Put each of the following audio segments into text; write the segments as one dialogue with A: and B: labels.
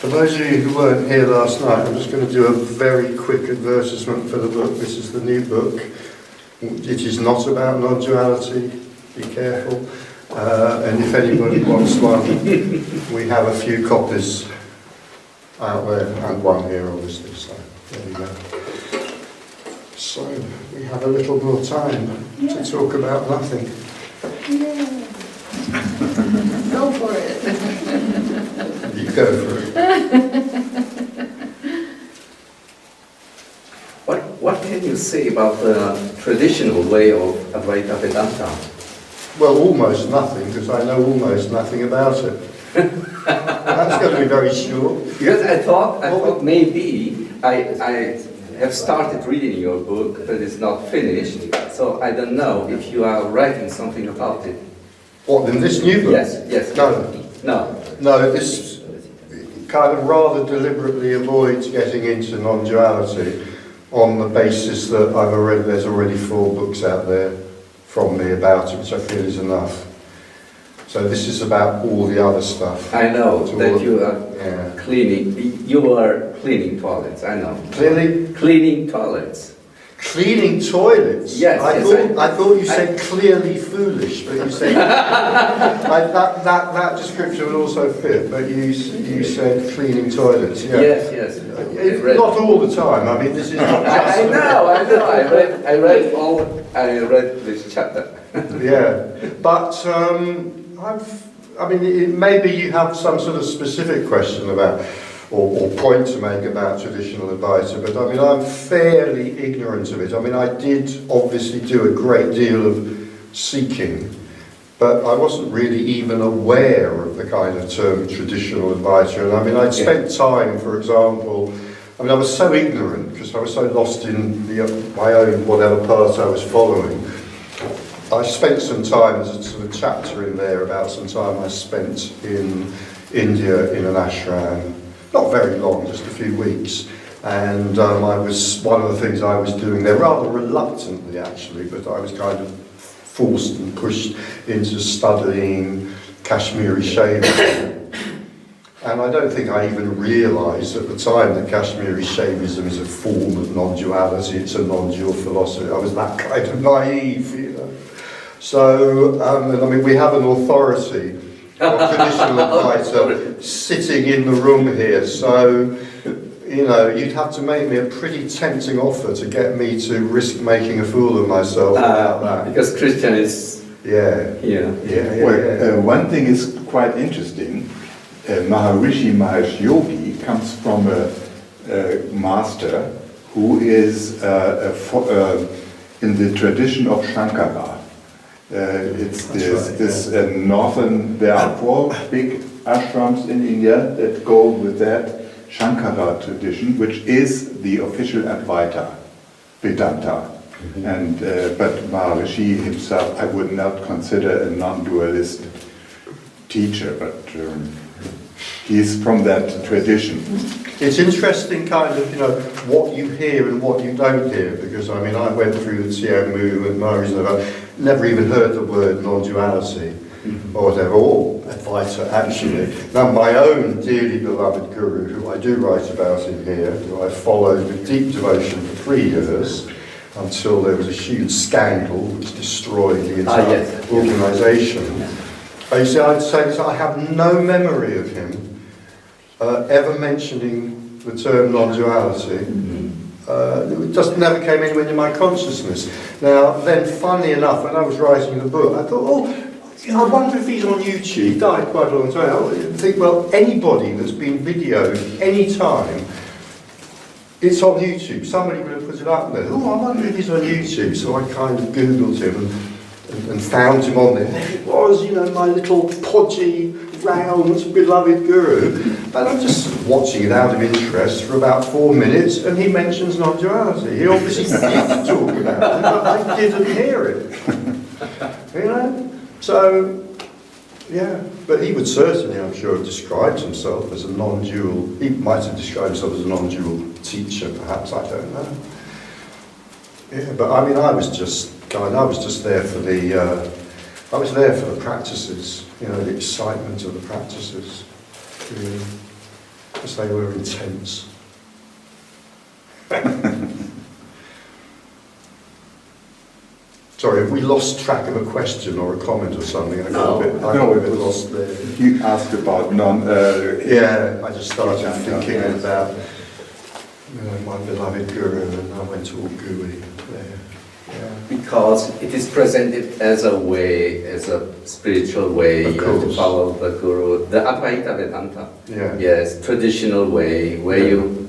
A: For those of you who weren't here last night, I'm just going to do a very quick advertisement for the book. This is the new book. It is not about non-duality, be careful. And if anybody wants one, we have a few copies out there, and one here obviously, so there you go. So we have a little more time to talk about nothing.
B: Yeah. Go for it.
A: You go for it.
C: What can you say about the traditional way of Advaita Vedanta?
A: Well, almost nothing, because I know almost nothing about it. That's going to be very short.
C: Because I thought maybe I have started reading your book, but it's not finished. So I don't know if you are writing something about it.
A: What, in this new book?
C: Yes.
A: No, this kind of rather deliberately avoids getting into non-duality on the basis that there's already 4 books out there from me about it, which I feel is enough. So this is about all the other stuff.
C: I know that you are cleaning. You are cleaning toilets. I know. Cleaning toilets.
A: Cleaning toilets?
C: Yes.
A: I thought you said clearly foolish, but you said that description would also fit. But you said cleaning toilets. Yeah.
C: Yes.
A: Not all the time. I mean, this is not just.
C: I know. I read this chapter.
A: Yeah, but maybe you have some sort of specific question about, or point to make about traditional Advaita, but I mean, I'm fairly ignorant of it. I mean, I did obviously do a great deal of seeking, but I wasn't really even aware of the kind of term traditional Advaita. And I mean, I'd spent time, for example, I was so ignorant because I was so lost in my own whatever path I was following. I spent some time, there's a sort of chapter in there about some time I spent in India in an ashram. Not very long, just a few weeks. And one of the things I was doing there, rather reluctantly actually, but I was kind of forced and pushed into studying Kashmiri Shaivism. And I don't think I even realised at the time that Kashmiri Shaivism is a form of non-duality, it's a non-dual philosophy. I was that kind of naive, you know. So, we have an authority of traditional Advaita sitting in the room here, so, you know, you'd have to make me a pretty tempting offer to get me to risk making a fool of myself about that.
C: Because Christian is...
A: Yeah.
D: One thing is quite interesting. Maharishi Mahesh Yogi comes from a master who is in the tradition of Shankara. It's this northern, there are 4 big ashrams in India that go with that Shankara tradition, which is the official Advaita Vedanta. And but Maharishi himself, I would not consider a non-dualist teacher, but he's from that tradition.
A: It's interesting kind of, you know, what you hear and what you don't hear, because I mean, I went through the TM movement, I've never even heard the word non-duality or whatever, or Advaita actually. Now my own dearly beloved guru, who I do write about in here, who I followed with deep devotion for 3 years, until there was a huge scandal which destroyed the entire organisation. You see, I'd say that I have no memory of him ever mentioning the term non-duality. It just never came anywhere near my consciousness. Now, then, funnily enough, when I was writing the book, I thought, I wonder if he's on YouTube. He died quite a long time. I think, well, anybody that's been videoed any time, it's on YouTube. Somebody would have put it up there. I wonder if he's on YouTube. So I kind of Googled him and found him on there. And there it was, you know, my little podgy, round, beloved guru. And I'm just watching it out of interest for about 4 minutes, and he mentions non-duality. He obviously did talk about it, but I didn't hear it. You know? So, yeah. But he would certainly, I'm sure, have described himself as a non-dual. He might have described himself as a non-dual teacher, perhaps, I don't know. Yeah, but I mean, I was just there for the practices, you know, the excitement of the practices. Yeah. because they were intense. Sorry, have we lost track of a question or a comment or something? I got a bit lost there.
D: You asked about
A: Yeah, I just started
D: Yeah,
A: thinking
D: yeah.
A: about my beloved guru, and I went all gooey there. Yeah.
C: Because it is presented as a way, as a spiritual way,
A: Of
C: you have to
A: course.
C: follow the Guru, the Advaita Vedanta.
A: Yeah.
C: Yes, traditional way, where
A: Yeah.
C: you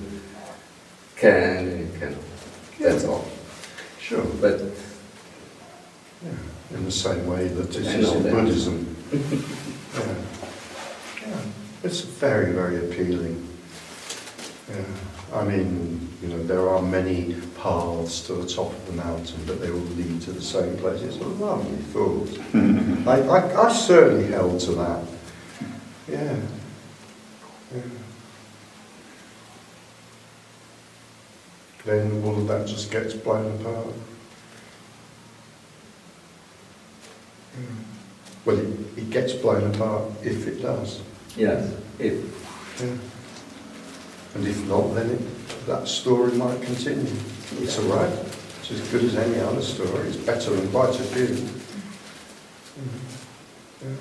C: can, that's all.
A: Sure.
C: But
A: Yeah. In the same way that it
C: I
A: is
C: know
A: in
C: that.
A: Buddhism. Yeah. Yeah. It's very, very appealing. Yeah. I mean, there are many paths to the top of the mountain, but they all lead to the same place. It's a lovely thought. I certainly held to that. Yeah. Yeah. Then all of that just gets blown apart. Well, it gets blown apart if it does.
C: yes, if
A: Yeah. And if not, then that story might continue. It's all right. It's as good as any other story. It's better than quite a few. Yeah.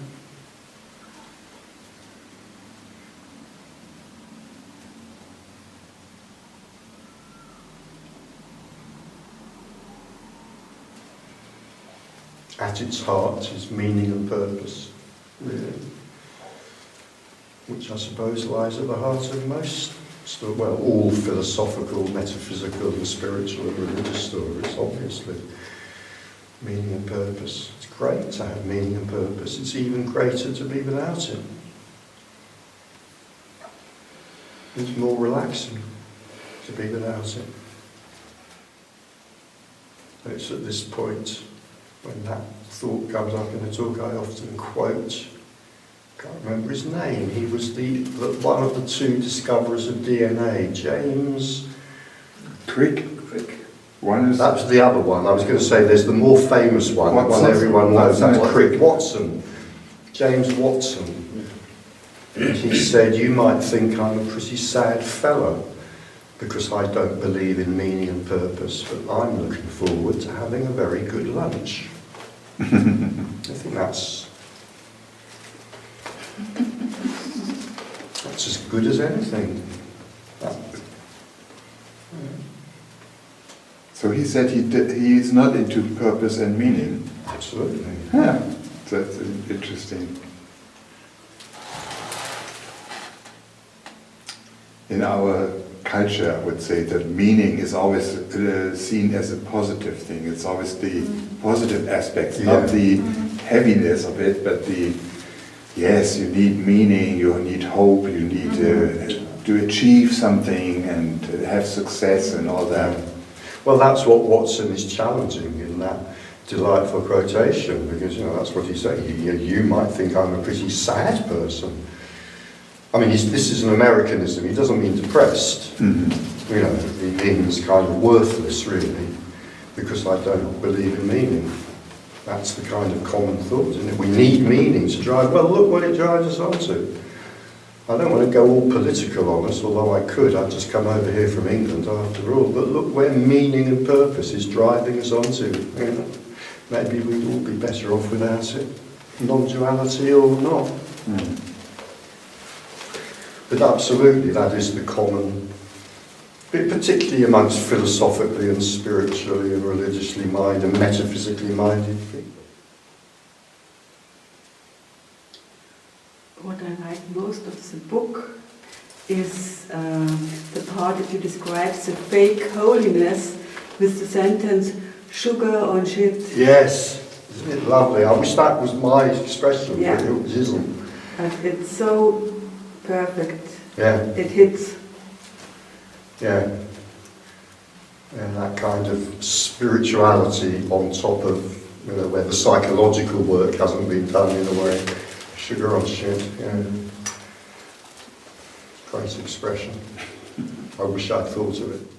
A: At its heart is meaning and purpose, really, which I suppose lies at the heart of most, all philosophical, metaphysical and spiritual and religious stories, obviously. Meaning and purpose. It's great to have meaning and purpose. It's even greater to be without it. It's more relaxing to be without it. It's at this point when that thought comes up in a talk I often quote. Can't remember his name. He was one of the two discoverers of DNA, James
D: Crick. One is
A: That's the other one. I was going to say there's the more famous one, the one
D: Watson.
A: everyone knows.
D: Watson.
A: That's Crick. Watson. James Watson. And he said, "You might think I'm a pretty sad fellow because I don't believe in meaning and purpose, but I'm looking forward to having a very good lunch." I think that's as good as anything.
D: So he said he is not into purpose and meaning.
A: Absolutely.
D: Yeah, that's interesting. In our culture, I would say that meaning is always seen as a positive thing. It's always the positive aspects, not the heaviness of it, but yes, you need meaning, you need hope, you need to achieve something and to have success and all that.
A: Well, that's what Watson is challenging in that delightful quotation, because that's what he's saying. You might think I'm a pretty sad person. I mean, this is an Americanism. He doesn't mean depressed. He means kind of worthless, really, because I don't believe in meaning. That's the kind of common thought, isn't it? We need meaning to drive. Well, look what it drives us onto. I don't want to go all political on us, although I could. I've just come over here from England after all. But look where meaning and purpose is driving us onto. Maybe we'd all be better off without it. Non-duality or not. But absolutely, that is the common, particularly amongst philosophically and spiritually and religiously minded and metaphysically minded people.
B: What I like most of the book is the part that you describe the fake holiness with the sentence, sugar on shit.
A: Yes, isn't it lovely? I wish that was my expression,
B: Yeah.
A: but it isn't.
B: And it's so perfect.
A: Yeah,
B: It hits.
A: yeah. And that kind of spirituality on top of, where the psychological work hasn't been done in a way. Sugar on shit, yeah. Great expression. I wish I'd thought of it.